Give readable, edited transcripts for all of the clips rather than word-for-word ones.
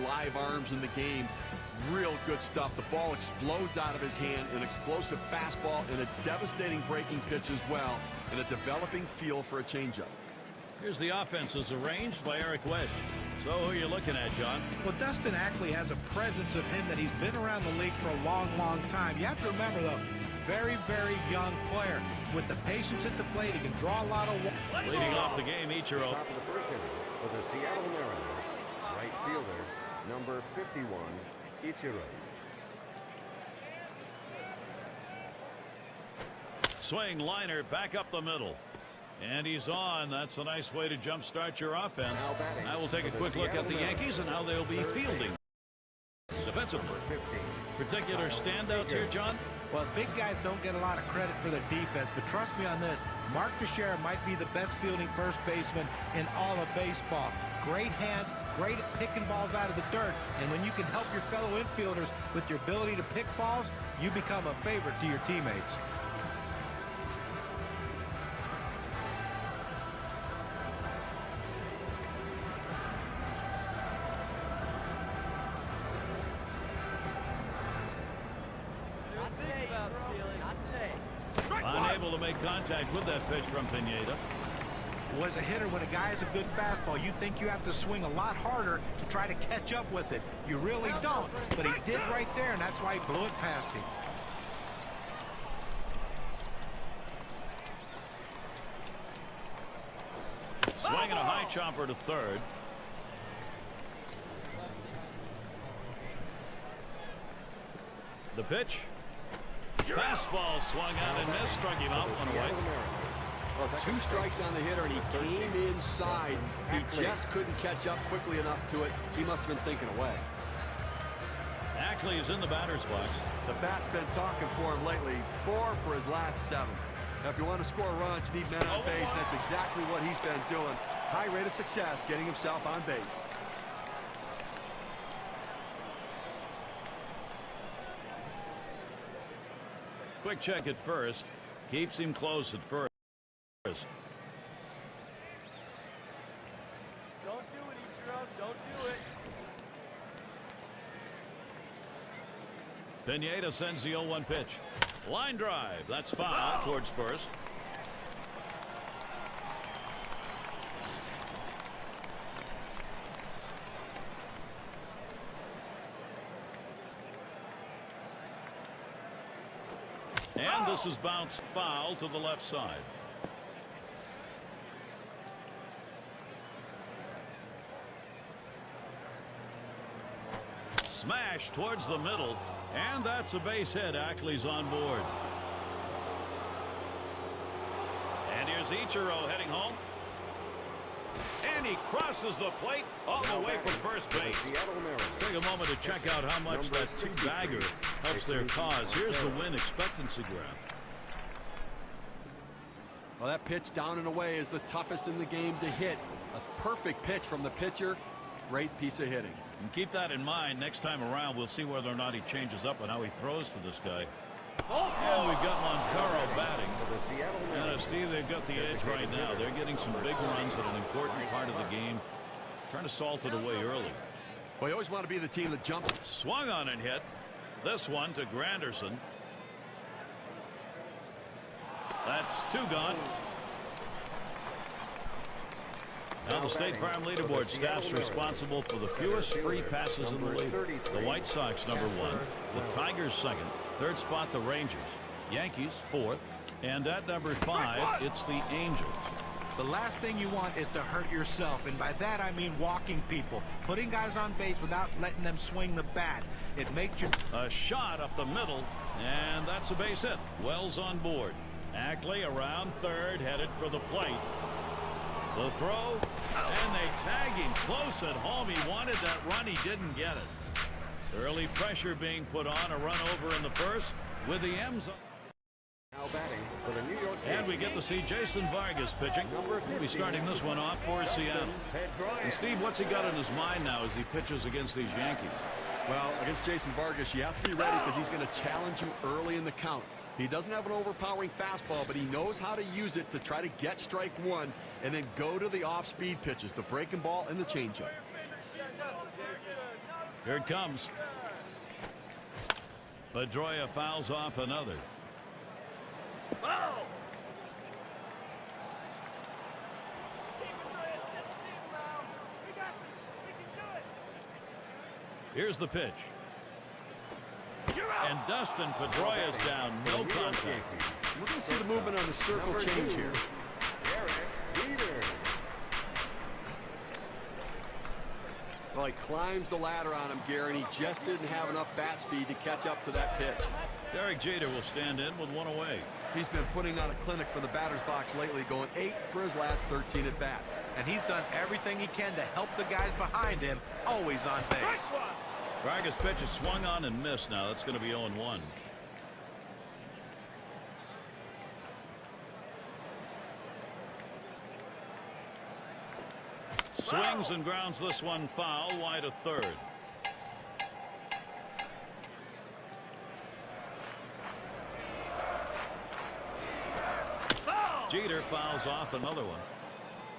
live arms in the game. Real good stuff. The ball explodes out of his hand, an explosive fastball and a devastating breaking pitch as well, and a developing feel for a changeup. Here's the offense as arranged by Eric Wedge. So who are you looking at, John? Well, Dustin Ackley has a presence of him that he's been around the league for a long time. You have to remember, though, very young player. With the patience at the plate, he can draw a lot of... Leading off the game, Ichiro. Top of the first inning for the Seattle Mariners, right fielder, number 51, Ichiro. Swing liner back up the middle. And he's on. That's a nice way to jumpstart your offense. I will take a quick look at the Yankees and how they'll be fielding defensively. Particular standouts here, John? Well, big guys don't get a lot of credit for their defense, but trust me on this, Mark Teixeira might be the best fielding first baseman in all of baseball. Great hands, great at picking balls out of the dirt, and when you can help your fellow infielders with your ability to pick balls, you become a favorite to your teammates. Unable to make contact with that pitch from Pineda. Well, as a hitter, when a guy has a good fastball, you think you have to swing a lot harder to try to catch up with it. You really don't, but he did right there, and that's why he blew it past him. Swinging a high chopper to third. The pitch. Fastball swung out and missed, struck him out one away. Well, 2 strikes on the hitter, and he came inside. He just couldn't catch up quickly enough to it. He must have been thinking away. Ackley is in the batter's box. The bat's been talking for him lately. 4 for his last 7. Now, if you want to score runs, you need men on base. That's exactly what he's been doing. High rate of success getting himself on base. Quick check at first. Keeps him close at first. Don't do it, Ichiro. Don't do it. Pineda sends the 0-1 pitch. Line drive. That's foul towards first. And this is bounced foul to the left side. Smash towards the middle, and that's a base hit. Ackley's on board. And here's Ichiro heading home. And he crosses the plate all the way from first base. Take a moment to check out how much that 2-bagger helps their cause. Here's the win expectancy graph. Well, that pitch down and away is the toughest in the game to hit. That's a perfect pitch from the pitcher. Great piece of hitting. And keep that in mind. Next time around, we'll see whether or not he changes up on how he throws to this guy. And we've got Montero batting. And Steve, they've got the edge right now. They're getting some big runs at an important part of the game. Trying to salt it away early. Well, you always want to be the team that jumps. Swung on and hit. This one to Granderson. That's 2 gone. Now the State Farm leaderboard staff's responsible for the fewest free passes in the league. The White Sox #1, the Tigers 2nd, 3rd spot the Rangers, Yankees 4th, and at #5 it's the Angels. The last thing you want is to hurt yourself, and by that I mean walking people, putting guys on base without letting them swing the bat. It makes you... A shot up the middle, and that's a base hit. Wells on board. Ackley around third, headed for the plate. The throw, and they tag him close at home. He wanted that run. He didn't get it. Early pressure being put on. A run over in the first with the M's. Now batting for the New York Yankees. And we get to see Jason Vargas pitching. He'll be starting this one off for Seattle. And Steve, what's he got in his mind now as he pitches against these Yankees? Well, against Jason Vargas, you have to be ready because he's going to challenge you early in the count. He doesn't have an overpowering fastball, but he knows how to use it to try to get strike 1 and then go to the off-speed pitches, the breaking ball and the changeup. Here it comes. Pedroia fouls off another. Here's the pitch. And Dustin Pedroia's down. No contact. We're going to see the movement on the circle change here. Derek Jeter. Well, he climbs the ladder on him, Gary, and he just didn't have enough bat speed to catch up to that pitch. Derek Jeter will stand in with one away. He's been putting on a clinic for the batter's box lately, going 8 for his last 13 at-bats. And he's done everything he can to help the guys behind him, always on base. Vargas' pitch is swung on and missed now. That's going to be 0-1. Swings and grounds this one foul, wide of third. Jeter fouls off another one.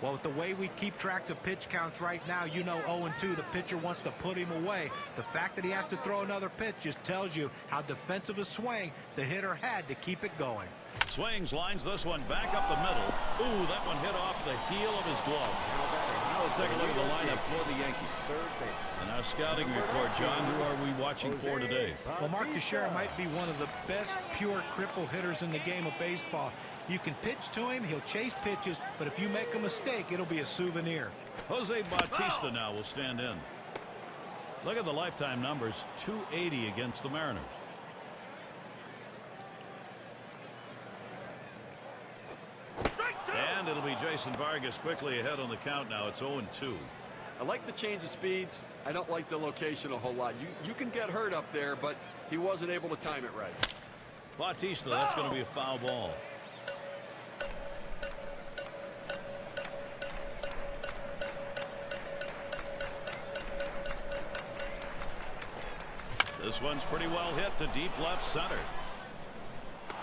Well, with the way we keep tracks of pitch counts right now, you know 0-2, the pitcher wants to put him away. The fact that he has to throw another pitch just tells you how defensive a swing the hitter had to keep it going. Swings, lines this one back up the middle. Ooh, that one hit off the heel of his glove. Now we'll take a look at the lineup for the Yankees. And our scouting report, John, who are we watching for today? Well, Mark Teixeira might be one of the best pure cripple hitters in the game of baseball. You can pitch to him, he'll chase pitches, but if you make a mistake, it'll be a souvenir. Jose Bautista now will stand in. Look at the lifetime numbers, 280 against the Mariners. And it'll be Jason Vargas quickly ahead on the count now. It's 0-2. I like the change of speeds. I don't like the location a whole lot. You can get hurt up there, but he wasn't able to time it right. Bautista, that's going to be a foul ball. This one's pretty well hit to deep left center.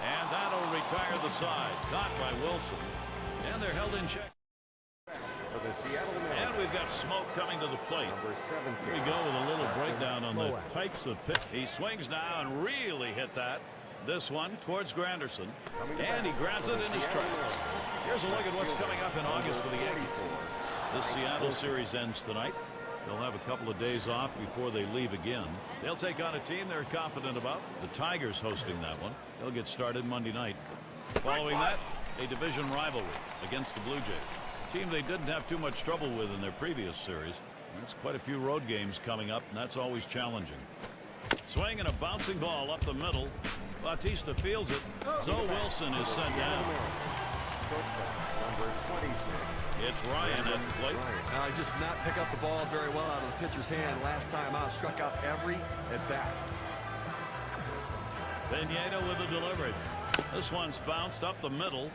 And that'll retire the side. Caught by Wilson. And they're held in check. For the Seattle Mariners. And we've got Smoke coming to the plate. Number 17. Here we go with a little breakdown on the types of pitch. He swings now and really hit that. This one towards Granderson. And he grabs it in his tracks. Here's a look at what's coming up in August for the Yankees. This Seattle series ends tonight. They'll have a couple of days off before they leave again. They'll take on a team they're confident about. The Tigers hosting that one. They'll get started Monday night. Following that, a division rivalry against the Blue Jays. A team they didn't have too much trouble with in their previous series. There's quite a few road games coming up, and that's always challenging. Swing and a bouncing ball up the middle. Bautista fields it. Zoe Wilson is sent down. Number 26. It's Ryan at the plate. He just did not pick up the ball very well out of the pitcher's hand last time out. Struck out every at bat. Pineda with the delivery. This one's bounced up the middle.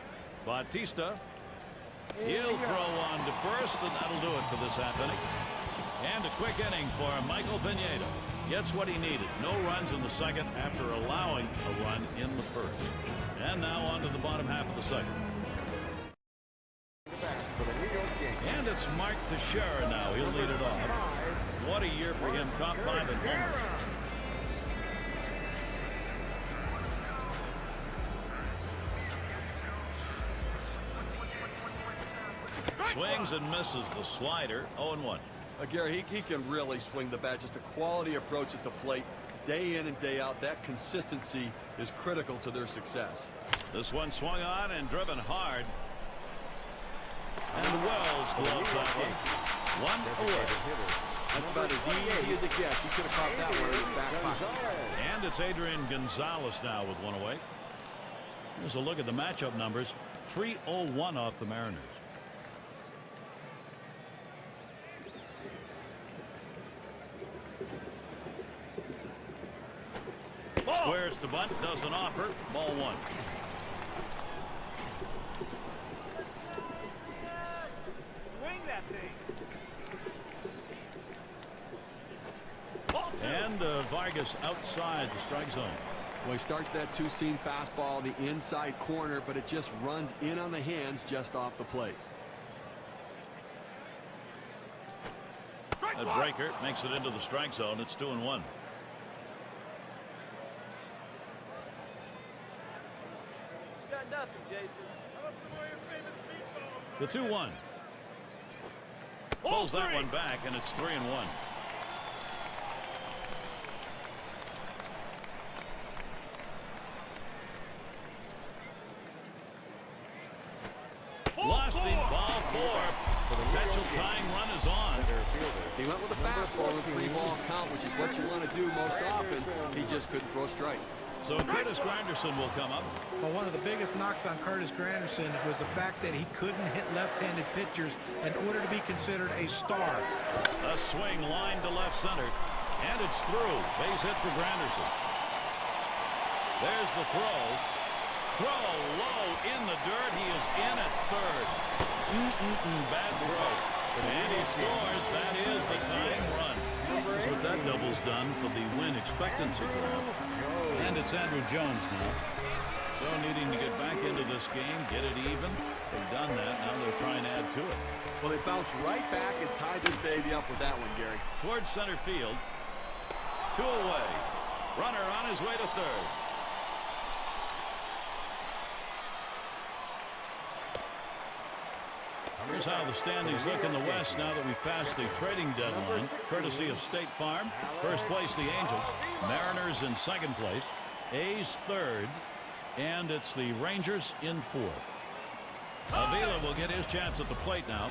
Bautista. He'll throw on to first, and that'll do it for this half inning. And a quick inning for Michael Pineda. Gets what he needed. No runs in the second after allowing a run in the first. And now on to the bottom half of the second. And it's Mark Teixeira now. He'll lead it off. What a year for him. Top 5 in homers. Swings and misses the slider. 0-1. Gary, he can really swing the bat. Just a quality approach at the plate day in and day out. That consistency is critical to their success. This one swung on and driven hard. And Wells gloves that one. 1 away. That's about as easy as it gets. He should have caught that one in his back pocket. And it's Adrian Gonzalez now with 1 away. Here's a look at the matchup numbers. 3-0-1 off the Mariners. Squares to bunt, doesn't offer. Ball 1. Swing that thing. And Vargas outside the strike zone. Well, he starts that two-seam fastball, the inside corner, but it just runs in on the hands just off the plate. That breaker makes it into the strike zone. It's 2-1. Got nothing, Jason. The 2-1. Pulls that one back, and it's 3-1. Lost him. Ball 4. The potential tying run is on. He went with a fastball with a 3-ball count, which is what you want to do most often. He just couldn't throw a strike. So Curtis Granderson will come up. Well, one of the biggest knocks on Curtis Granderson was the fact that he couldn't hit left-handed pitchers in order to be considered a star. A swing line to left center, and it's through. Base hit for Granderson. There's the throw. Throw low in the dirt. He is in at third. Bad throw. And he scores. That is the tying run. That's what that double's done for the win expectancy graph. And it's Andrew Jones now. So needing to get back into this game, get it even. They've done that. Now they're trying to add to it. Well, they bounced right back and tied this baby up with that one, Gary. Towards center field. 2 away. Runner on his way to third. Here's how the standings look in the West now that we've passed the trading deadline, courtesy of State Farm. First place, the Angels. Mariners in second place. A's third. And it's the Rangers in fourth. Avila will get his chance at the plate now.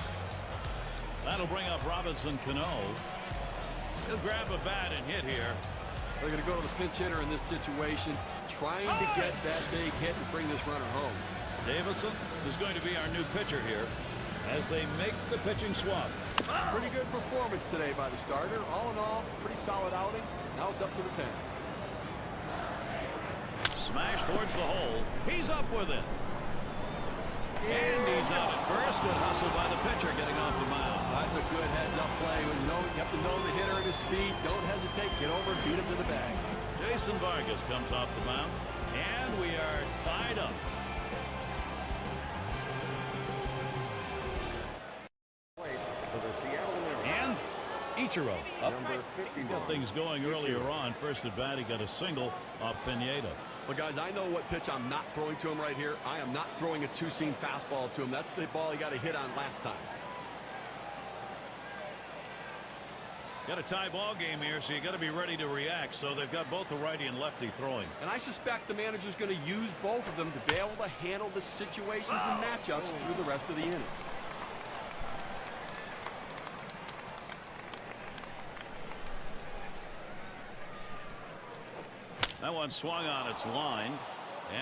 That'll bring up Robinson Cano. He'll grab a bat and hit here. They're going to go to the pinch hitter in this situation, trying to get that big hit and bring this runner home. Davison is going to be our new pitcher here as they make the pitching swap. Pretty good performance today by the starter. All in all, pretty solid outing. Now it's up to the pen. Smash towards the hole. He's up with it. And he's out at first. Good hustle by the pitcher getting off the mound. That's a good heads-up play. You have to know the hitter and his speed. Don't hesitate. Get over and beat him to the bag. Jason Vargas comes off the mound. And we are tied up. And Ichiro up. Got things going earlier on. First at bat, he got a single off Pineda. Well, guys, I know what pitch I'm not throwing to him right here. I am not throwing a two-seam fastball to him. That's the ball he got a hit on last time. Got a tie ball game here, so you got to be ready to react. So they've got both the righty and lefty throwing. And I suspect the manager's going to use both of them to be able to handle the situations and matchups through the rest of the inning. That one swung on its line,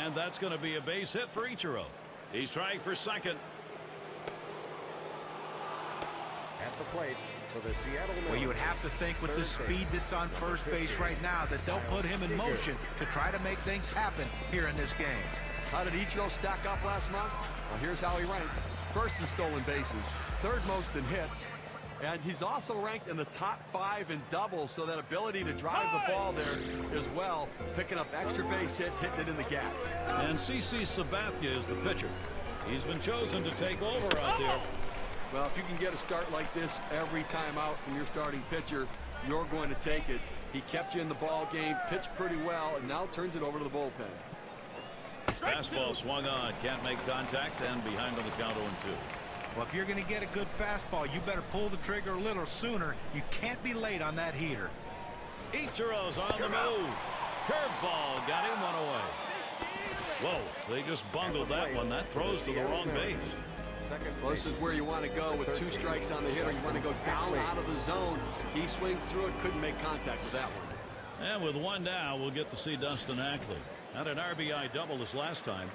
and that's going to be a base hit for Ichiro. He's trying for second. At the plate for the Seattle Mariners. Well, you would have to think with the speed that's on first base right now that they'll put him in motion to try to make things happen here in this game. How did Ichiro stack up last month? Well, here's how he ranked. First in stolen bases, third most in hits, and he's also ranked in the top 5 in doubles, so that ability to drive the ball there as well, picking up extra base hits, hitting it in the gap. And CC Sabathia is the pitcher. He's been chosen to take over out there. Well, if you can get a start like this every time out from your starting pitcher, you're going to take it. He kept you in the ball game, pitched pretty well, and now turns it over to the bullpen. Fastball swung on, can't make contact, and behind on the count 0-2. Well, if you're going to get a good fastball, you better pull the trigger a little sooner. You can't be late on that heater. Ichiro's on the move. Curveball got him one away. Whoa, they just bungled that one. That throws to the wrong base. Well, this is where you want to go with 2 strikes on the hitter. You want to go down out of the zone. He swings through it, couldn't make contact with that one. And with 1 down, we'll get to see Dustin Ackley. Had an RBI double this last time.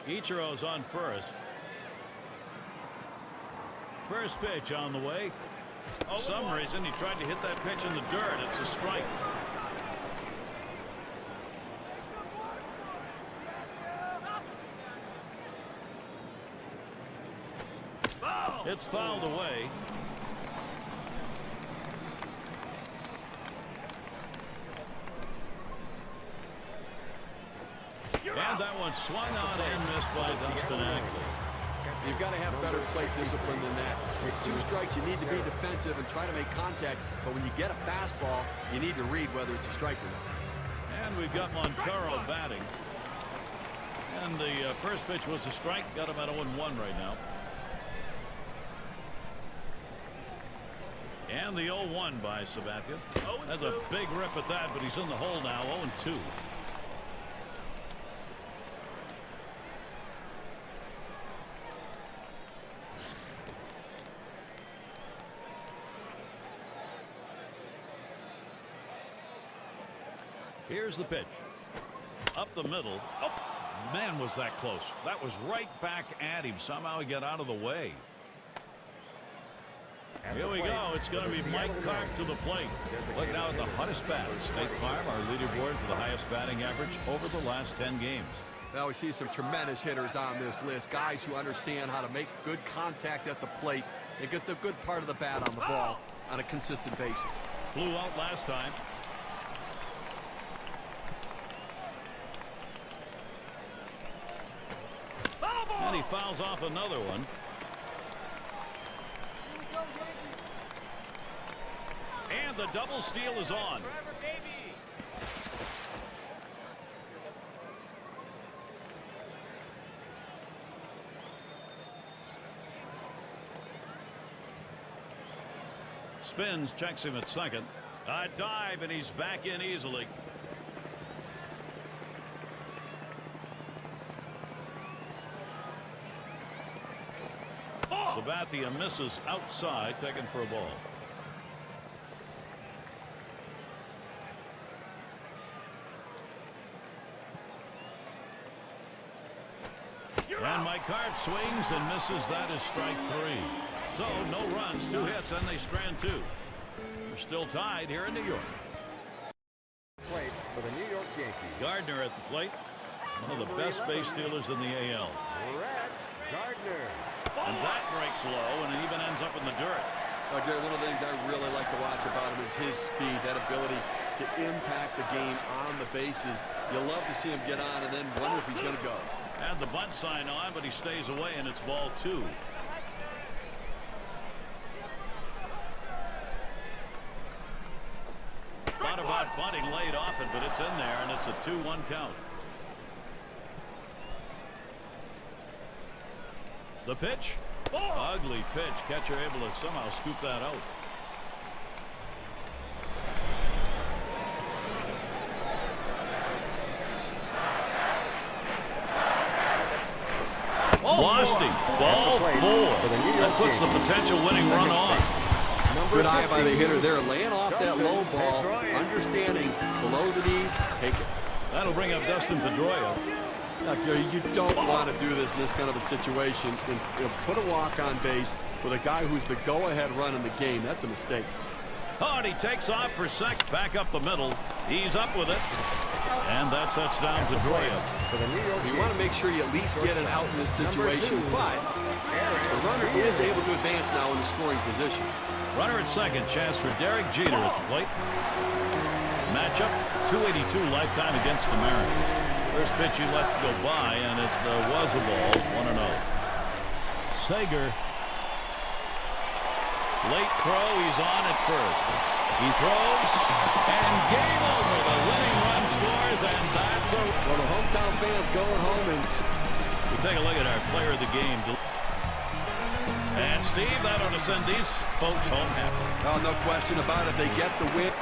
Ichiro's on first. First pitch on the way. For some reason, he tried to hit that pitch in the dirt. It's a strike. It's fouled away. And that one swung on and missed by Dustin Ackley. You've got to have better plate discipline than that. With 2 strikes, you need to be defensive and try to make contact. But when you get a fastball, you need to read whether it's a strike or not. And we've got Montero batting. And the first pitch was a strike. Got him at 0-1 right now. And the 0-1 by Sabathia. Has a big rip at that, but he's in the hole now. 0-2. Here's the pitch. Up the middle. Oh, man, was that close. That was right back at him. Somehow he got out of the way. Here we go. It's going to be Mike Carp to the plate. Look now at the hottest bat. State Farm, our leaderboard for the highest batting average over the last 10 games. Now we see some tremendous hitters on this list. Guys who understand how to make good contact at the plate. They get the good part of the bat on the ball on a consistent basis. Flew out last time. And he fouls off another one. And the double steal is on. Spins, checks him at second. A dive, and he's back in easily. Sabathia misses outside, taken for a ball. And Mike Carp swings and misses. That is strike 3. So no runs, 2 hits, and they strand 2. We're still tied here in New York. Plate for the New York Yankees. Gardner at the plate. One of the best base stealers in the AL. Brett Gardner. And that breaks low and it even ends up in the dirt. Gary, one of the things I really like to watch about him is his speed, that ability to impact the game on the bases. You love to see him get on and then wonder if he's going to go. Had the bunt sign on, but he stays away, and it's ball 2. Thought about bunting late off it, but it's in there, and it's a 2-1 count. The pitch. Ugly pitch. Catcher able to somehow scoop that out. Lost him. Ball 4. That puts the potential winning run on. Good eye by the hitter there, laying off that low ball, understanding below the knees, take it. That'll bring up Dustin Pedroia. You don't want to do this in this kind of a situation. And put a walk on base with a guy who's the go-ahead run in the game. That's a mistake. Oh, and he takes off for second. Back up the middle. He's up with it. And that sets down Pedroia. You want to make sure you at least get it out in this situation. But the runner is able to advance now in the scoring position. Runner at second. Chance for Derek Jeter at the plate. Matchup 282 lifetime against the Mariners. First pitch he let go by, and it was a ball. 1-0. Sager. Late throw. He's on at first. He throws, and game over. The winning run scores, and that's a... Well, the hometown fans going home and... We'll take a look at our player of the game. And Steve, that ought to send these folks home happy. Oh, no question about it. They get the win.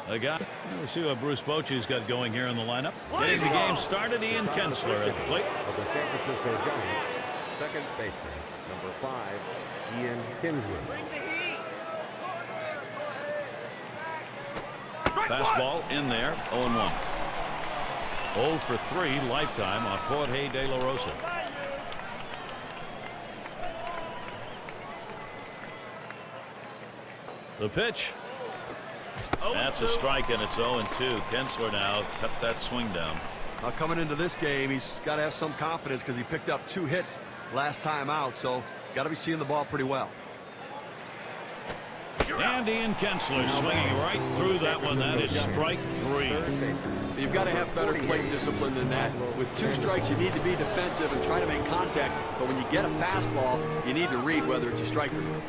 A guy. We'll see what Bruce Bochy's got going here in the lineup. Getting the game started, Ian Kinsler at the plate. Of the San Francisco Giants, second baseman, number 5, Ian Kinsler. Bring the heat. Fastball in there, 0-1. 0 for 3 lifetime on Jorge De La Rosa. The pitch. That's a strike, and it's 0-2. Kinsler now cut that swing down. Now coming into this game, he's got to have some confidence because he picked up 2 hits last time out, so got to be seeing the ball pretty well. And Ian Kinsler swinging right through that one. That is strike 3. You've got to have better plate discipline than that. With 2 strikes, you need to be defensive and try to make contact, but when you get a fastball, you need to read whether it's a strike or not.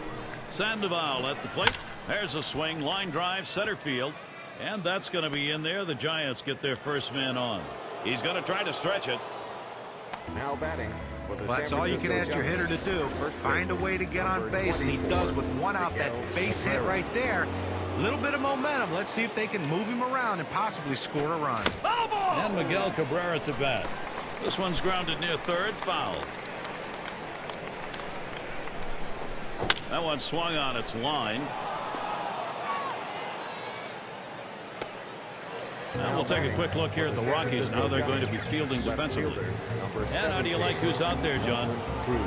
Sandoval at the plate. There's a swing, line drive, center field, and that's going to be in there. The Giants get their first man on. He's going to try to stretch it. Now batting. Well, that's all you can ask your hitter to do. Find a way to get on base, and he does with 1 out. That base hit right there. A little bit of momentum. Let's see if they can move him around and possibly score a run. And Miguel Cabrera to bat. This one's grounded near third, foul. That one swung on its line. Now we'll take a quick look here at the Rockies and how they're going to be fielding defensively. And how do you like who's out there, John?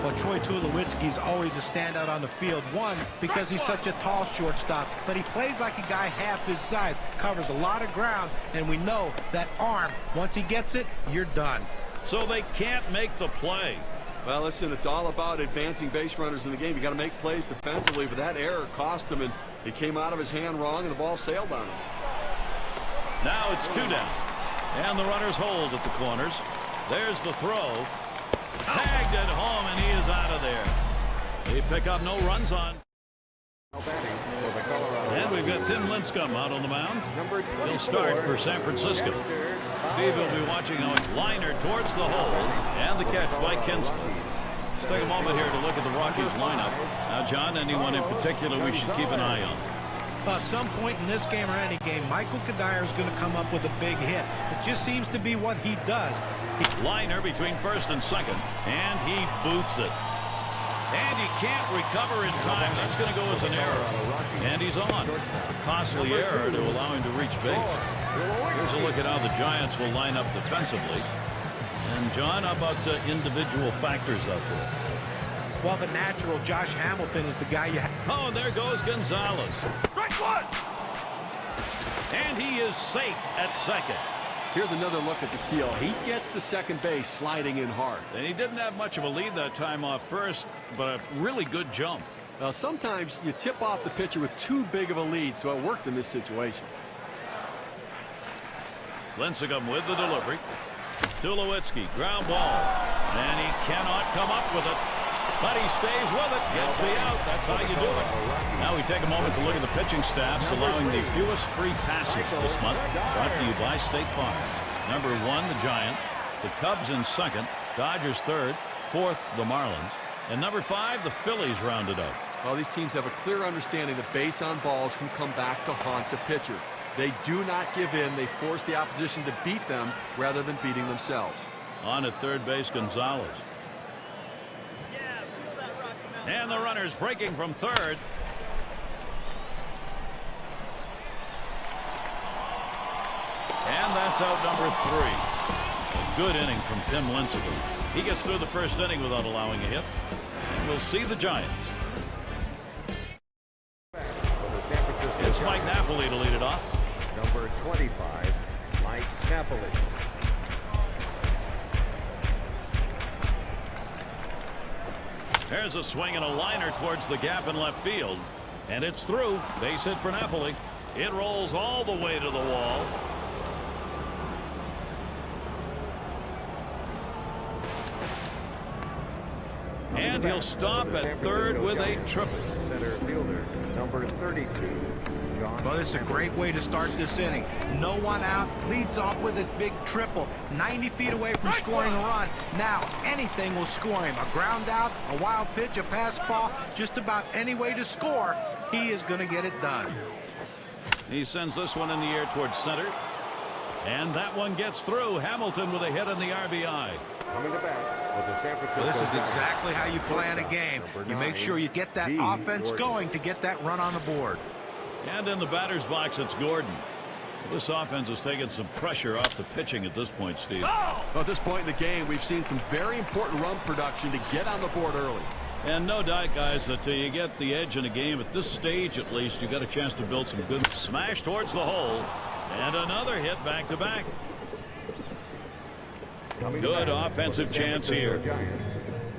Well, Troy Tulowitzki's always a standout on the field. 1, because he's such a tall shortstop, but he plays like a guy half his size, covers a lot of ground, and we know that arm, once he gets it, you're done. So they can't make the play. Well, listen, it's all about advancing base runners in the game. You got to make plays defensively, but that error cost him, and it came out of his hand wrong, and the ball sailed on him. Now it's 2 down. And the runners hold at the corners. There's the throw. Tagged at home, and he is out of there. They pick up no runs on. And we've got Tim Lincecum out on the mound. He'll start for San Francisco. Steve will be watching a liner towards the hole, and the catch by Kinsler. Let's take a moment here to look at the Rockies lineup. Now, John, anyone in particular we should keep an eye on? At some point in this game or any game, Michael Kadire is going to come up with a big hit. It just seems to be what he does. Liner between first and second, and he boots it. And he can't recover in time. That's going to go as an error. And he's on. A costly error to allow him to reach base. Here's a look at how the Giants will line up defensively. And, John, how about individual factors out there? Well, the natural Josh Hamilton is the guy you have. Oh, and there goes Gonzalez. Strike 1. And he is safe at second. Here's another look at the steal. He gets to second base, sliding in hard. And he didn't have much of a lead that time off first, but a really good jump. Now, sometimes you tip off the pitcher with too big of a lead, so it worked in this situation. Lincecum with the delivery. Tulowitzki, ground ball. And he cannot come up with it. But he stays with it, gets the out. That's how you do it. Now we take a moment to look at the pitching staffs allowing the fewest free passes this month. Brought to you by State Farm. Number 1, the Giants. The Cubs in second. Dodgers third. Fourth, the Marlins. And number 5, the Phillies rounded out. Well, these teams have a clear understanding that base on balls can come back to haunt the pitcher. They do not give in. They force the opposition to beat them rather than beating themselves. On at third base, Gonzalez. And the runners breaking from third. And that's out number 3. A good inning from Tim Lincecum. He gets through the first inning without allowing a hit. And we'll see the Giants. It's Mike Napoli to lead it off. Number 25, Mike Napoli. There's a swing and a liner towards the gap in left field. And it's through. Base hit for Napoli. It rolls all the way to the wall. And he'll stop at third with a triple. Center fielder, number 32, John. Well, this is a great way to start this inning. No one out, leads off with a big triple. 90 feet away from scoring a run. Now, anything will score him. A ground out, a wild pitch, a pass ball, just about any way to score. He is going to get it done. He sends this one in the air towards center. And that one gets through. Hamilton with a hit on the RBI. Coming to bat with the San Francisco Well, this is Giants. exactly how you plan a game. You make sure you get that offense going to get that run on the board. And in the batter's box, it's Gordon. This offense has taken some pressure off the pitching at this point, Steve. Well, at this point in the game, we've seen some very important run production to get on the board early. And no doubt, guys, that you get the edge in a game at this stage, at least, you got a chance to build some good smash towards the hole. And another hit back-to-back. Good offensive chance here. Giants,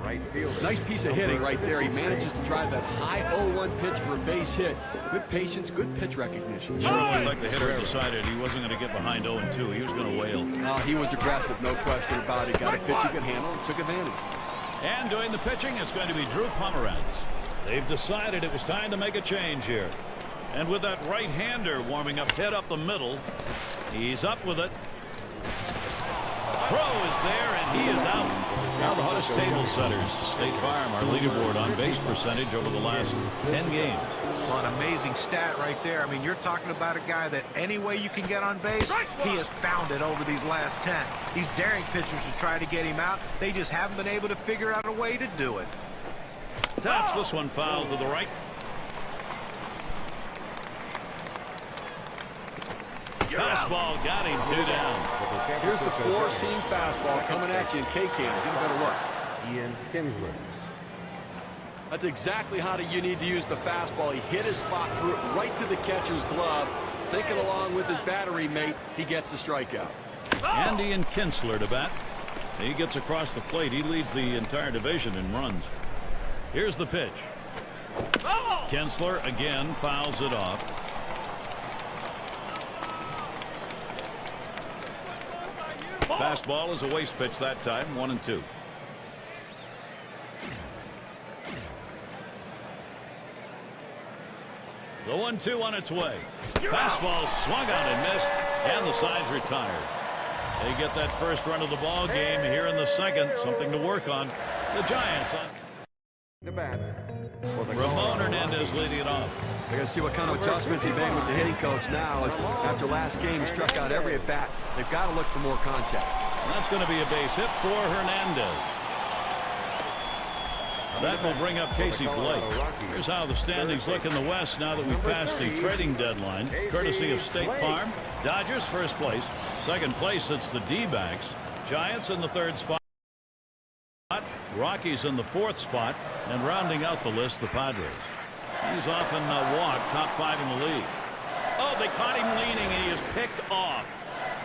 right fielder. Nice piece of hitting right there. He manages to drive that high 0-1 pitch for a base hit. Good patience, good pitch recognition. Sure looked like the hitter decided he wasn't going to get behind 0-2. He was going to wail. He was aggressive, no question about it. Got a pitch he could handle and took advantage. And doing the pitching, it's going to be Drew Pomeranz. They've decided it was time to make a change here. And with that right-hander warming up, head up the middle, he's up with it. Throw is there, and he is out. Now the hottest table setters, State Farm, our leaderboard on base percentage over the last 10 games. Well, an amazing stat right there. I mean, you're talking about a guy that any way you can get on base, he has found it over these last 10. He's daring pitchers to try to get him out. They just haven't been able to figure out a way to do it. Taps this one foul to the right. Fastball got him 2 down. Here's the four-seam fastball coming at you in K-Can. Get a better look. Ian Kinsler. That's exactly how you need to use the fastball. He hit his spot, threw it right to the catcher's glove. Thinking along with his battery mate, he gets the strikeout. And Ian Kinsler to bat. He gets across the plate. He leads the entire division in runs. Here's the pitch. Kinsler again fouls it off. Fastball is a waste pitch that time. 1-2. The 1-2 on its way. Fastball swung on and missed, and the side's retired. They get that first run of the ball game here in the second. Something to work on. The Giants on. The bat. Ramon Hernandez leading it off. They're going to see what kind of adjustments he made with the hitting coach now. As after last game, he struck out every at bat. They've got to look for more contact. And that's going to be a base hit for Hernandez. That will bring up Casey Blake. Here's how the standings look in the West now that we've passed the trading deadline. Courtesy of State Farm. Dodgers first place. Second place, it's the D-backs. Giants in the third spot. Rockies in the fourth spot. And rounding out the list, the Padres. He's often walked top 5 in the league. Oh, they caught him leaning, and he is picked off.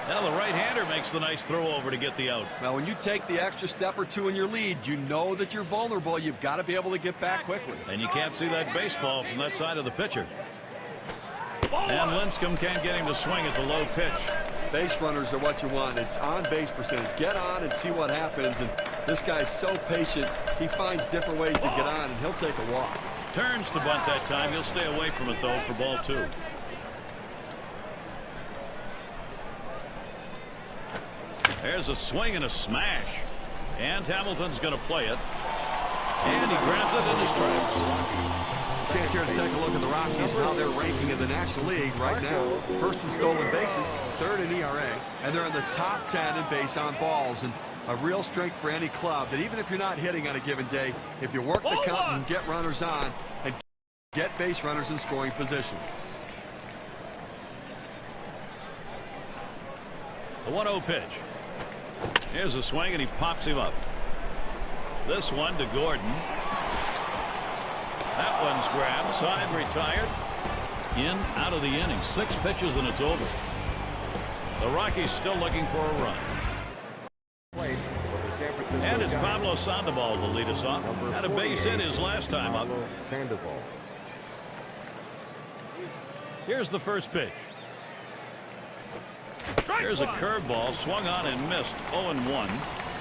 Now the right-hander makes the nice throw over to get the out. Now, when you take the extra step or two in your lead, you know that you're vulnerable. You've got to be able to get back quickly. And you can't see that baseball from that side of the pitcher. And Lincecum can't get him to swing at the low pitch. Base runners are what you want. It's on base percentage. Get on and see what happens. And this guy's so patient. He finds different ways to get on, and he'll take a walk. Turns to bunt that time. He'll stay away from it, though, for ball 2. There's a swing and a smash. And Hamilton's going to play it. And he grabs it in his tracks. Chance here to take a look at the Rockies, how they're ranking in the National League right now. First in stolen bases, third in ERA, and they're in the top 10 in base on balls. And a real strength for any club that even if you're not hitting on a given day, if you work the count and get runners on and get base runners in scoring position. The 1-0 pitch. Here's a swing, and he pops him up. This one to Gordon. That one's grabbed. Side retired. In, out of the inning. 6 pitches, and it's over. The Rockies still looking for a run. And it's Pablo Sandoval to lead us off. Had a base hit his last time up. Sandoval. Here's the first pitch. Here's a curveball swung on and missed. 0-1.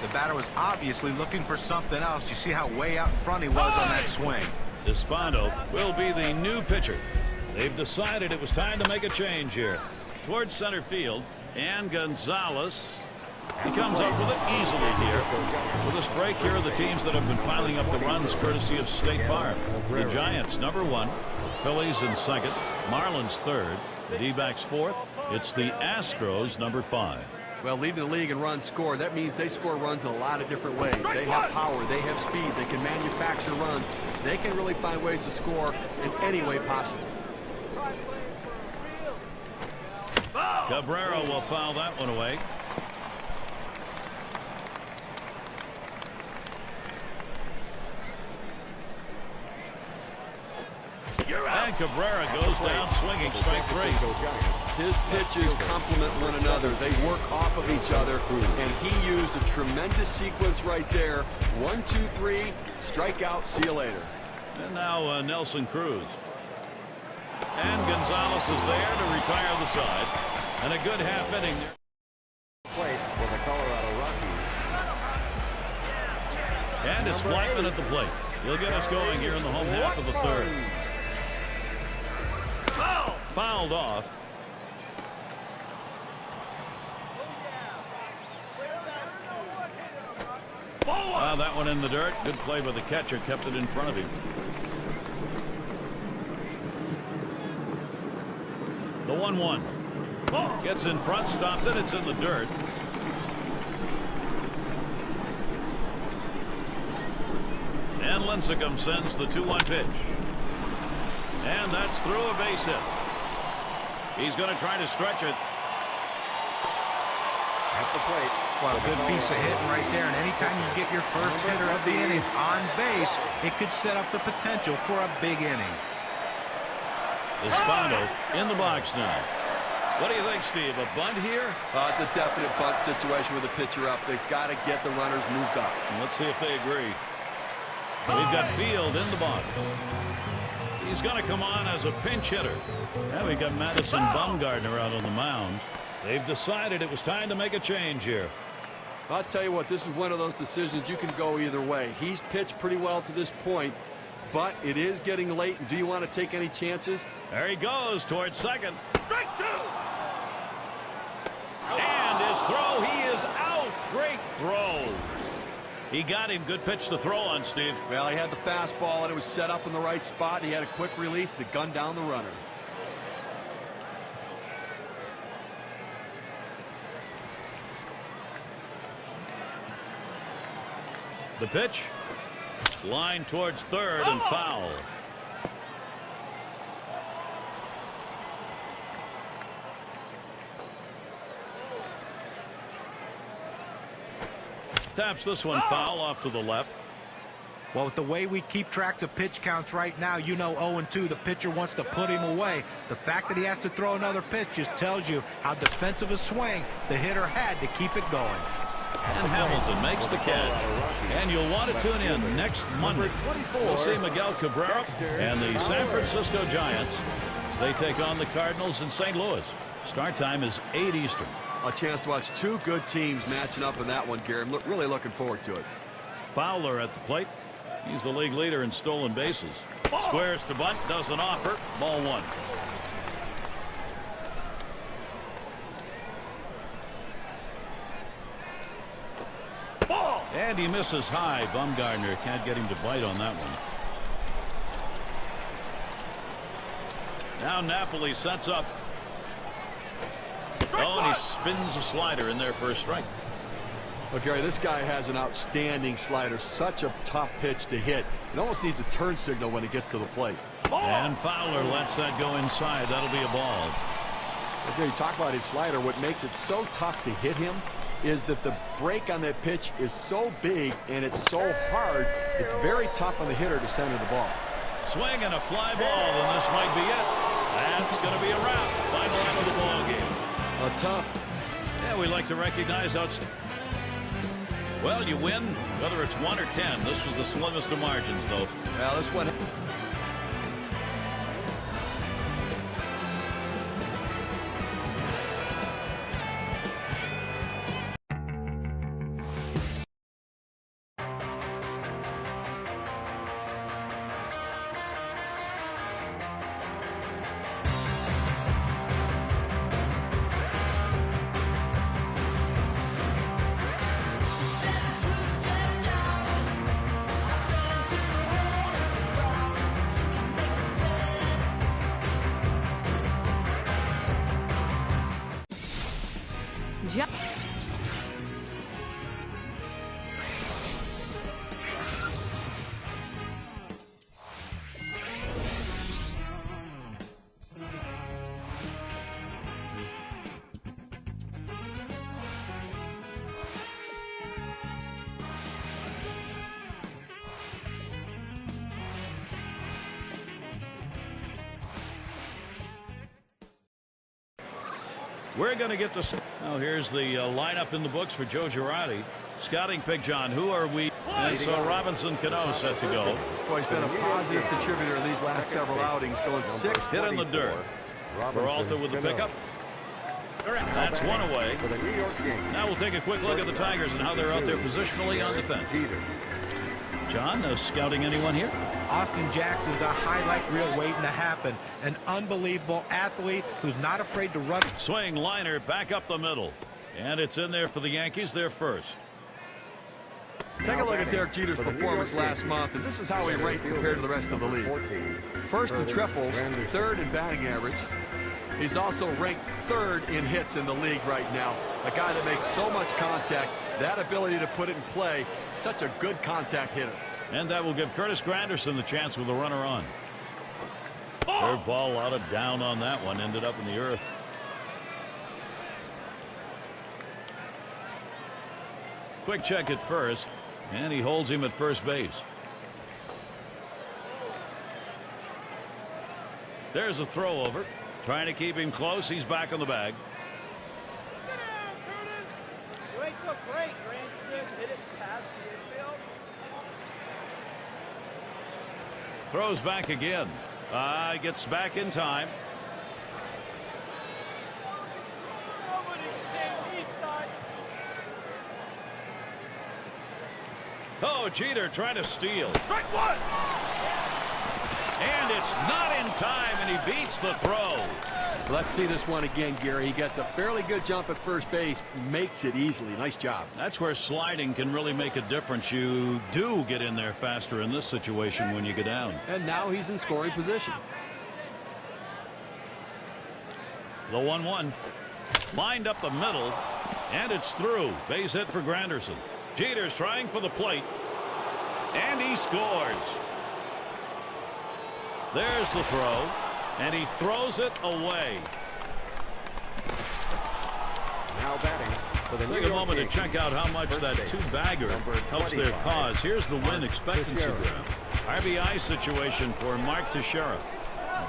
The batter was obviously looking for something else. You see how way out in front he was on that swing. Despando will be the new pitcher. They've decided it was time to make a change here. Towards center field, and Gonzalez. He comes up with it easily here. With this break, here are the teams that have been piling up the runs courtesy of State Farm. The Giants, number 1. The Phillies in second. Marlins third. The D-backs fourth. It's the Astros, number 5. Well, leading the league in runs scored, that means they score runs in a lot of different ways. They have power, they have speed, they can manufacture runs. They can really find ways to score in any way possible. Cabrera will foul that one away. And Cabrera goes down swinging, strike 3. His pitches complement one another. They work off of each other, and he used a tremendous sequence right there. 1, 2, 3, strike out, see you later. And now Nelson Cruz. And Gonzalez is there to retire the side. And a good half inning there. Plate for the Colorado Rockies. And it's Blackman at the plate. He'll get us going here in the home half of the third. Fouled off. That one in the dirt. Good play by the catcher. Kept it in front of him. The 1-1. Gets in front. Stopped it. It's in the dirt. And Lincecum sends the 2-1 pitch. And that's through a base hit. He's going to try to stretch it. At the plate. Well, a good piece of hitting right there. And anytime you get your first hitter of the inning on base, it could set up the potential for a big inning. Espada in the box now. What do you think, Steve? A bunt here? It's a definite bunt situation with the pitcher up. They've got to get the runners moved up. And let's see if they agree. We've got Field in the box. He's going to come on as a pinch hitter. Now we've got Madison Bumgarner out on the mound. They've decided it was time to make a change here. I'll tell you what, this is one of those decisions you can go either way. He's pitched pretty well to this point, but it is getting late. Do you want to take any chances? There he goes towards second. Strike 2. And his throw, he is out. Great throw. He got him. Good pitch to throw on, Steve. Well, he had the fastball, and it was set up in the right spot. He had a quick release to gun down the runner. The pitch. Line towards third and foul. Taps this one foul off to the left. Well, with the way we keep tracks of pitch counts right now, you know 0-2, the pitcher wants to put him away. The fact that he has to throw another pitch just tells you how defensive a swing the hitter had to keep it going. And Hamilton makes the catch. And you'll want to tune in next Monday. We'll see Miguel Cabrera and the San Francisco Giants as they take on the Cardinals in St. Louis. Start time is 8 Eastern. A chance to watch two good teams matching up in that one, Gary. I'm really looking forward to it. Fowler at the plate. He's the league leader in stolen bases. Squares to bunt, doesn't offer. Ball 1. And he misses high. Bumgarner can't get him to bite on that one. Now Napoli sets up. Oh, and he spins a slider in there for a strike. Well, Gary, this guy has an outstanding slider. Such a tough pitch to hit. It almost needs a turn signal when he gets to the plate. And Fowler lets that go inside. That'll be a ball. Well, Gary, talk about his slider. What makes it so tough to hit him is that the break on that pitch is so big and it's so hard, it's very tough on the hitter to center the ball. Swing and a fly ball, and this might be it. That's going to be a wrap. Final out of the ball game. Tough. Yeah, we like to recognize well, you win, whether it's 1 or 10. This was the slimmest of margins, though. Well, this one. John. We're going to get this. Now here's the lineup in the books for Joe Girardi. Scouting pick, John. Who are we? And so Robinson Cano set to go. Well, he's been a positive contributor in these last several outings, going 6. Hit in the dirt. Peralta with the pickup. That's one away. Now we'll take a quick look at the Tigers and how they're out there positionally on defense. John, scouting anyone here? Austin Jackson's a highlight reel waiting to happen. An unbelievable athlete who's not afraid to run. Swing liner back up the middle. And it's in there for the Yankees. They're first. Take a look at Derek Jeter's performance last month, and this is how he ranked compared to the rest of the league. First in triples, third in batting average. He's also ranked third in hits in the league right now. A guy that makes so much contact, that ability to put it in play, such a good contact hitter. And that will give Curtis Granderson the chance with a runner on. Third ball out of down on that one, ended up in the earth. Quick check at first, and he holds him at first base. There's a throw over. Trying to keep him close. He's back on the bag. You ain't so great, Granderson. Hit it past the infield. Throws back again. Gets back in time. Oh, Jeter trying to steal. Strike one. And it's not in time, and he beats the throw. Let's see this one again, Gary. He gets a fairly good jump at first base, makes it easily. Nice job. That's where sliding can really make a difference. You do get in there faster in this situation when you get down. And now he's in scoring position. The 1-1. Lined up the middle, and it's through. Base hit for Granderson. Jeter's trying for the plate, and he scores. There's the throw, and he throws it away. Now batting for the Take a moment to check out how much that two-bagger helps their cause. Here's the win expectancy graph. RBI situation for Mark Teixeira.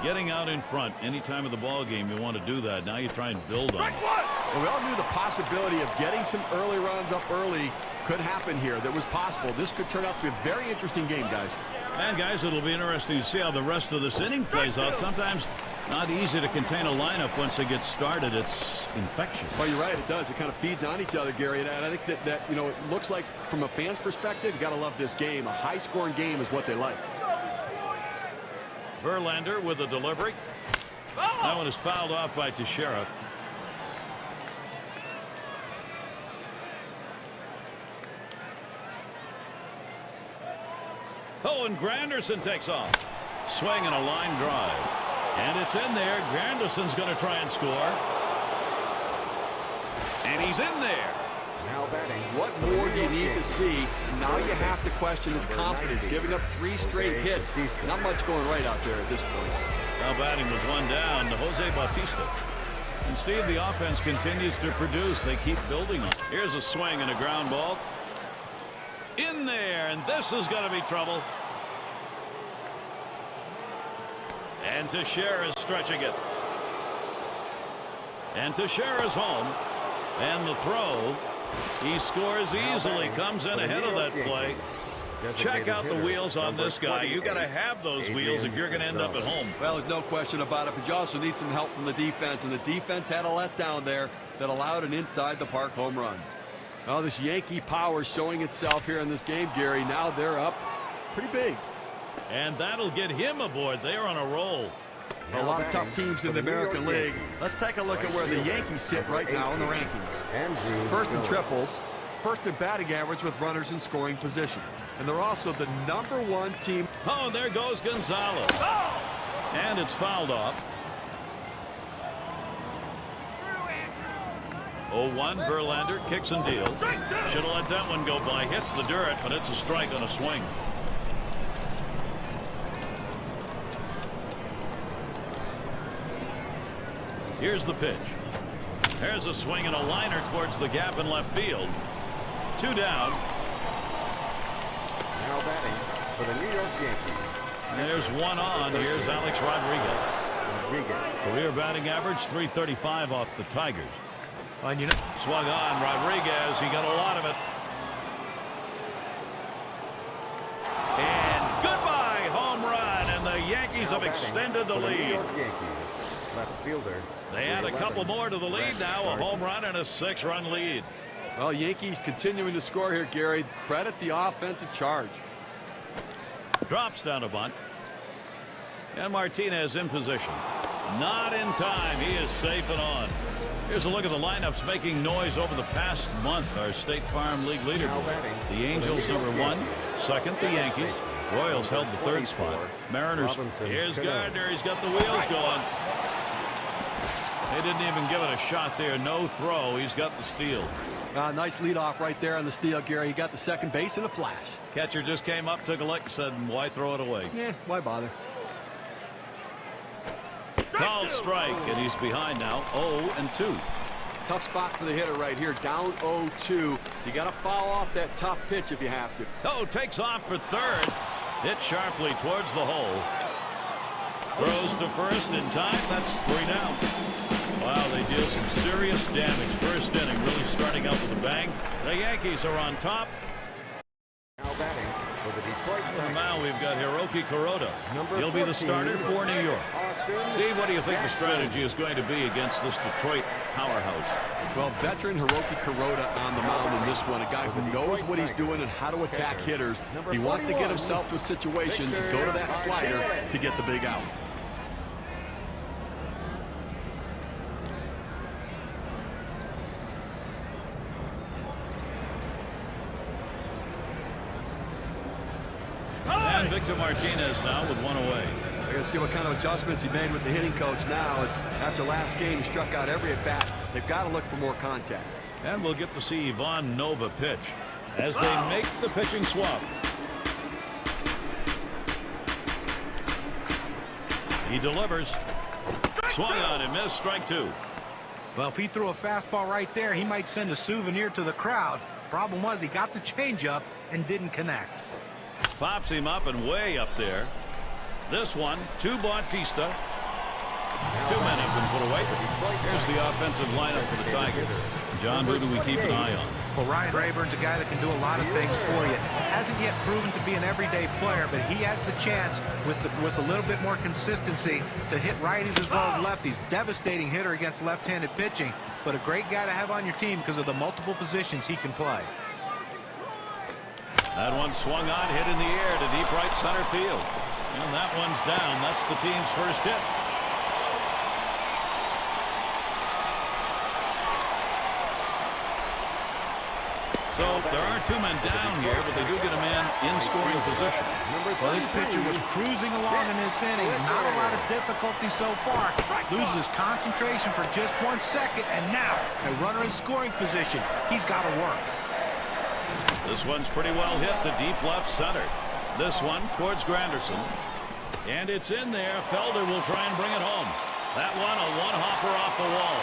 Getting out in front any time of the ball game, you want to do that. Now you try and build on it. Well, we all knew the possibility of getting some early runs up early could happen here. That was possible. This could turn out to be a very interesting game, guys. And guys, it'll be interesting to see how the rest of this inning plays out. Sometimes not easy to contain a lineup once it gets started. It's infectious. Well, you're right. It does. It kind of feeds on each other, Gary. And I think that you know, it looks like from a fan's perspective, you got to love this game. A high-scoring game is what they like. Verlander with a delivery. That one is fouled off by Teixeira. Oh, and Granderson takes off. Swing and a line drive. And it's in there. Granderson's going to try and score. And he's in there. Now batting. What more do you need to see? Now you have to question his confidence. Giving up 3 straight hits. Not much going right out there at this point. Now batting was one down to Jose Bautista. And Steve, the offense continues to produce. They keep building on. Here's a swing and a ground ball. In there, and this is going to be trouble. And Teixeira is stretching it. And Teixeira's home. And the throw. He scores easily. Comes in ahead of that play. Check out the wheels on this guy. You got to have those wheels if you're going to end up at home. Well, there's no question about it, but you also need some help from the defense, and the defense had a letdown there that allowed an inside-the-park home run. Well, this Yankee power showing itself here in this game, Gary. Now they're up pretty big. And that'll get him aboard. They're on a roll. A lot of tough teams in the American League. Let's take a look at where the Yankees sit right now in the rankings. First in triples, first in batting average with runners in scoring position. And they're also the #1 team. Oh, there goes Gonzalez. And it's fouled off. 0-1. Verlander kicks and deals. Should have let that one go by. Hits the dirt, but it's a strike on a swing. Here's the pitch. There's a swing and a liner towards the gap in left field. 2 down. Now batting for the New York Yankees. There's 1 on. Here's Alex Rodriguez. Career batting average .335 off the Tigers. And you know, Swung on Rodriguez. He got a lot of it. And goodbye home run, and the Yankees have extended the For the New lead. York Yankees. Left fielder. They add a 11. couple more to the lead now. A home run and a 6-run lead. Well, Yankees continuing to score here, Gary. Credit the offensive charge. Drops down a bunt. And Martinez in position. Not in time. He is safe and on. Here's a look at the lineups making noise over the past month. Our State Farm League leaderboard. The Angels number 1. Second, the Yankees. Royals held the 3rd spot. Mariners. Here's Gardner. He's got the wheels going. They didn't even give it a shot there. No throw. He's got the steal. Nice leadoff right there on the steal, Gary. He got the second base in a flash. Catcher just came up, took a look, and said, why throw it away? Yeah, why bother? Called strike, and he's behind now. 0-2. Tough spot for the hitter right here. Down 0-2. You got to foul off that tough pitch if you have to. Oh, takes off for third. Hit sharply towards the hole. Throws to first in time. That's 3 down. Wow, they deal some serious damage. First inning really starting out with a bang. The Yankees are on top. Now batting for the Detroit And Tigers. now we've got Hiroki Kuroda. Number He'll be the 14, starter for New York. Austin Steve, what do you think the Jackson. strategy is going to be against this Detroit powerhouse? Well, veteran Hiroki Kuroda on the mound in this one. A guy who knows what he's doing and how to attack hitters. He wants to get himself to a situation to go to that slider to get the big out. And Victor Martinez now with 1 away. We're going to see what kind of adjustments he made with the hitting coach now. As after last game, he struck out every at bat. They've got to look for more contact. And we'll get to see Ivan Nova pitch as they make the pitching swap. He delivers. Swung on and missed. Strike 2. well, if he threw a fastball right there, he might send a souvenir to the crowd. Problem was he got the changeup and didn't connect. Pops him up and way up there. This one to Bautista. 2 men have been put away. Here's the offensive lineup for the Tigers. John, who do we keep an eye on? Well, Ryan Rayburn's a guy that can do a lot of things for you. Hasn't yet proven to be an everyday player, but he has the chance with a little bit more consistency to hit righties as well as lefties. Devastating hitter against left-handed pitching, but a great guy to have on your team because of the multiple positions he can play. That one swung on, hit in the air to deep right center field. And that one's down. That's the team's first hit. So there are 2 men down here, but they do get a man in scoring position. Well, this pitcher was cruising along in this inning. Not a lot of difficulty so far. Loses concentration for just 1 second, and now a runner in scoring position. He's got to work. This one's pretty well hit to deep left center. This one towards Granderson. And it's in there. Felder will try and bring it home. That one, a one-hopper off the wall.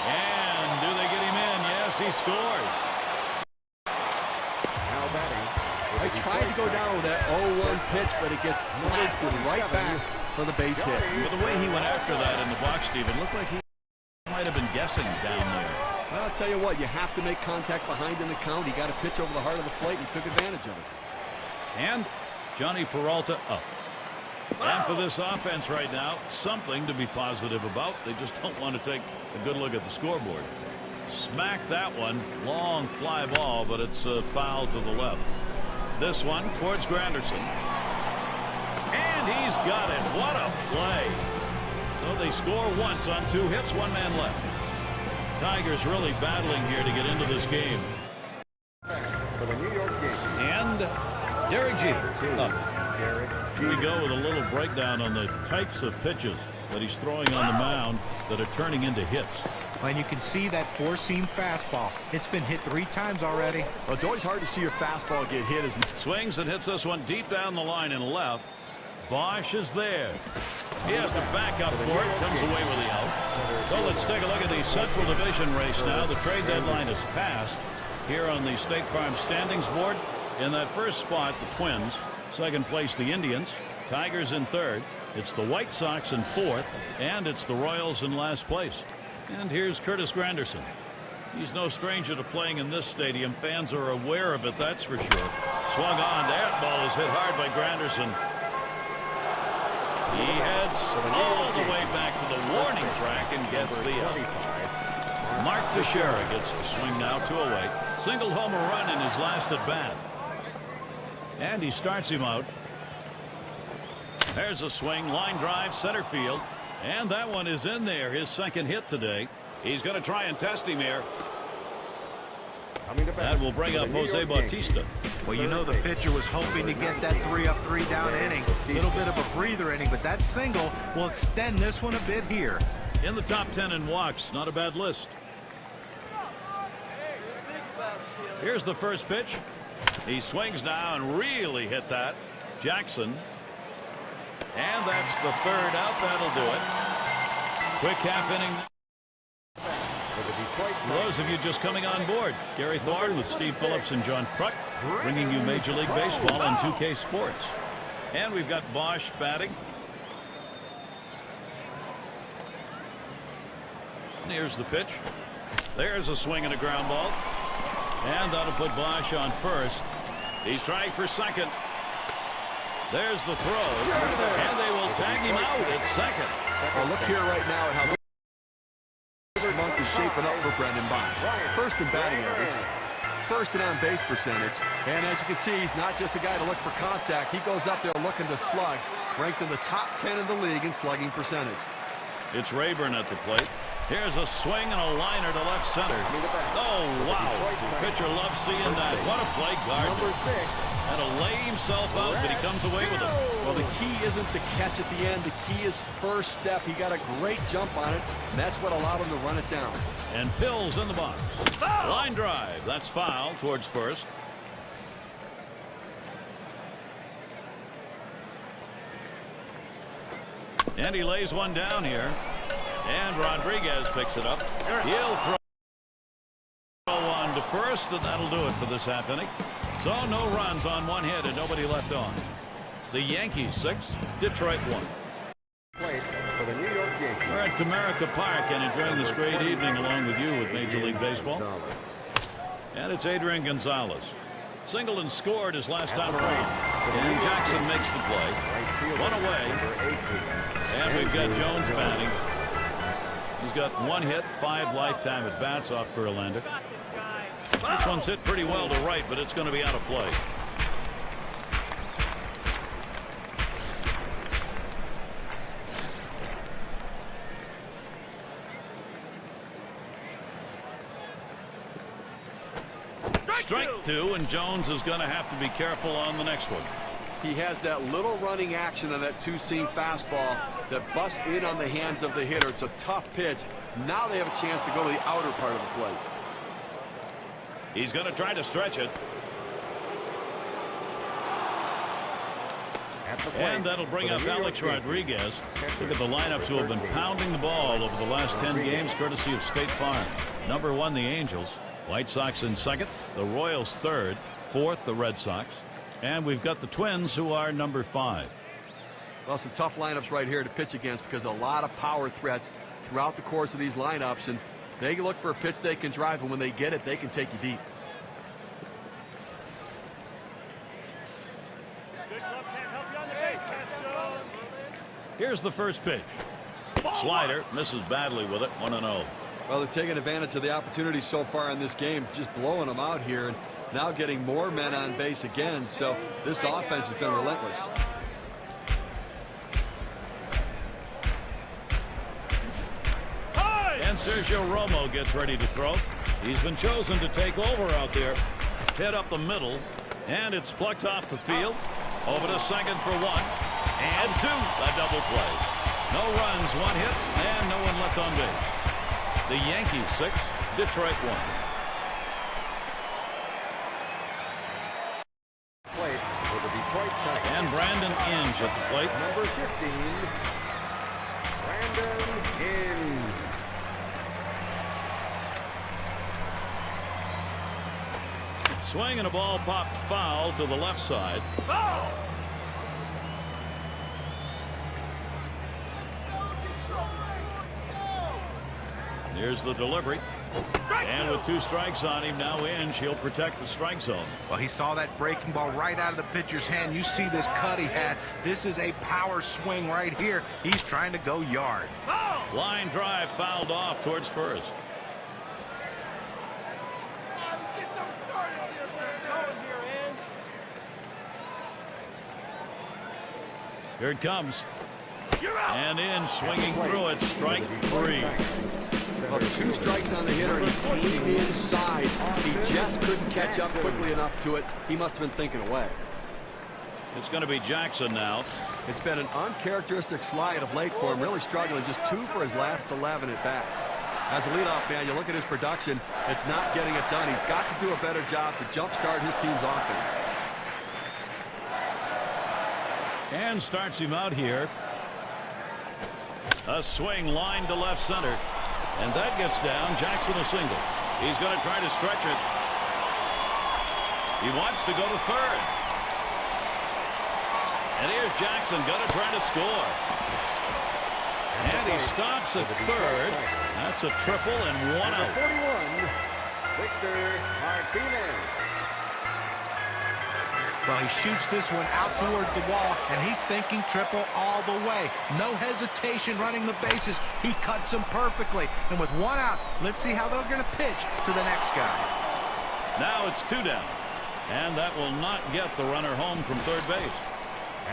And do they get him in? Yes, he scores. Now batting. I tried to go down with that 0-1 pitch, but it gets blasted right back for the base hit. But the way he went after that in the box, Steve, it looked like he might have been guessing down there. Well, I'll tell you what, you have to make contact behind in the count. He got a pitch over the heart of the plate and took advantage of it. And Johnny Peralta up. And for this offense right now, something to be positive about. They just don't want to take a good look at the scoreboard. Smack that one. Long fly ball, but it's a foul to the left. This one towards Granderson. And he's got it. What a play. So they score once on 2 hits, 1 man left. Tigers really battling here to get into this game. For the New York Yankees. And Derek Jeter up. Derek Here we go with a little breakdown on the types of pitches that he's throwing on the mound that are turning into hits. And you can see that four-seam fastball. It's been hit 3 times already. Well, it's always hard to see your fastball get hit as Swings and hits this one deep down the line and left. Bosch is there. He has to back up for it. Comes away with the out. So let's take a look at the Central Division race now. The trade deadline is passed here on the State Farm standings board. In that first spot, the Twins. Second place, the Indians. Tigers in third. It's the White Sox in fourth. And it's the Royals in last place. And here's Curtis Granderson. He's no stranger to playing in this stadium. Fans are aware of it, that's for sure. Swung on. That ball is hit hard by Granderson. He heads all the way back to the warning track and gets the out. Mark Teixeira gets to swing now, 2-0. Single homer run in his last at bat. And he starts him out. There's a swing, line drive, center field. And that one is in there, his second hit today. He's going to try and test him here. That will bring up Jose Bautista. Well, you know the pitcher was hoping to get that 3-up, 3-down inning. A little bit of a breather inning, but that single will extend this one a bit here. In the top 10 in walks, not a bad list. Here's the first pitch. He swings now and really hit that. Jackson. And that's the third out. That'll do it. Quick half inning. For those of you just coming on board, Gary Thorne with Steve Phillips and John Kruk bringing you Major League Baseball on 2K Sports. And we've got Bosch batting. And here's the pitch. There's a swing and a ground ball. And that'll put Bosch on first. He's trying for second. There's the throw. And they will tag him out at second. Well, look here right now at how this month is shaping up for Brendan Bosch. First in batting average, first in on-base percentage, and as you can see, he's not just a guy to look for contact. He goes up there looking to slug, ranked in the top 10 in the league in slugging percentage. It's Rayburn at the plate. Here's a swing and a liner to left center. Oh, wow. The pitcher loves seeing that. What a play, Gardner. Had to lay himself out, but he comes away with it. Well, the key isn't the catch at the end. The key is first step. He got a great jump on it, and that's what allowed him to run it down. And Pills in the box. Line drive. That's foul towards first. And he lays one down here. And Rodriguez picks it up. He'll throw one to first, and that'll do it for this half inning. So no runs on one hit and nobody left on. The Yankees 6, Detroit 1. For the New York Yankees. We're at Comerica Park and enjoying this great evening along with you with Major League Baseball. And it's Adrian Gonzalez. Singled and scored his last time around. And Jackson makes the play. One away. And we've got Jones batting. He's got one hit, 5 lifetime at bats off Verlander. This one's hit pretty well to right, but it's going to be out of play. Strike 2, and Jones is going to have to be careful on the next one. He has that little running action on that two-seam fastball that busts in on the hands of the hitter. It's a tough pitch. Now they have a chance to go to the outer part of the plate. He's going to try to stretch it. And that'll bring up Alex Rodriguez. Look at the lineups who have been pounding the ball over the last 10 games, courtesy of State Farm. Number 1, the Angels. White Sox in second. The Royals third. Fourth, the Red Sox. And we've got the Twins, who are number 5. Well, some tough lineups right here to pitch against because a lot of power threats throughout the course of these lineups, and they look for a pitch they can drive, and when they get it, they can take you deep. Here's the first pitch. Slider misses badly with it. 1-0. Well, they're taking advantage of the opportunities so far in this game, just blowing them out here, and now getting more men on base again. So this offense has been relentless. And Sergio Romo gets ready to throw. He's been chosen to take over out there. Hit up the middle, and it's plucked off the field. Over to second for 1 and 2. A double play. No runs, 1 hit, and no one left on base. The Yankees 6, Detroit 1. Plate for the Detroit Tigers. And Brandon Inge at the plate. Number 15, Brandon Inge. Swing and a ball popped foul to the left side. Oh! Here's the delivery. And with 2 strikes on him, now Inge, he'll protect the strike zone. Well, he saw that breaking ball right out of the pitcher's hand. You see this cut he had. This is a power swing right here. He's trying to go yard. Line drive fouled off towards first. Here it comes. And in swinging through it, strike 3. Well, 2 strikes on the hitter, and he came inside. He just couldn't catch up quickly enough to it. He must have been thinking away. It's going to be Jackson now. It's been an uncharacteristic slide of late for him, really struggling. Just 2 for his last 11 at-bats. As a leadoff man, you look at his production, it's not getting it done. He's got to do a better job to jumpstart his team's offense. And starts him out here. A swing line to left center. And that gets down. Jackson a single. He's going to try to stretch it. He wants to go to third. And here's Jackson going to try to score. And he stops at third. That's a triple and 1 out. 41, Victor Martinez. Well, he shoots this one out toward the wall, and he's thinking triple all the way. No hesitation running the bases. He cuts them perfectly. And with 1 out, let's see how they're going to pitch to the next guy. Now it's 2 down. And that will not get the runner home from third base.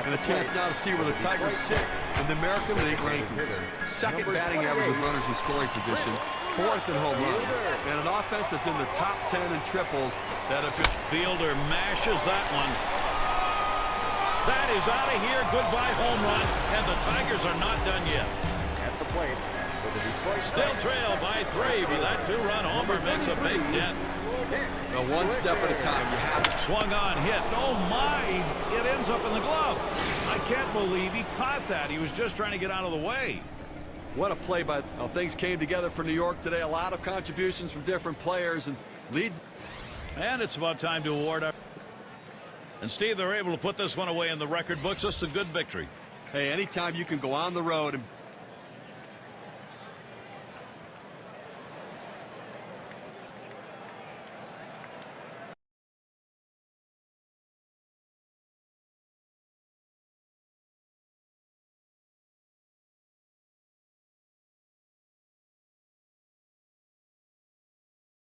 And a chance now to see where the Tigers sit in the American League rankings. Second batting average with runners in scoring position. 4th in home runs. And an offense that's in the top 10 in triples. That a Fielder mashes that one. That is out of here. Goodbye home run. And the Tigers are not done yet. At the plate for the Detroit Still trail by 3, but that 2-run homer makes a big dent. Well, 1 step at a time. You have to. Swung on, hit. Oh my! It ends up in the glove. I can't believe he caught that. He was just trying to get out of the way. What a play by. Well, things came together for New York today. A lot of contributions from different players and leads. And it's about time to award our. And Steve, they're able to put this one away in the record books. This is a good victory. Hey, anytime you can go on the road and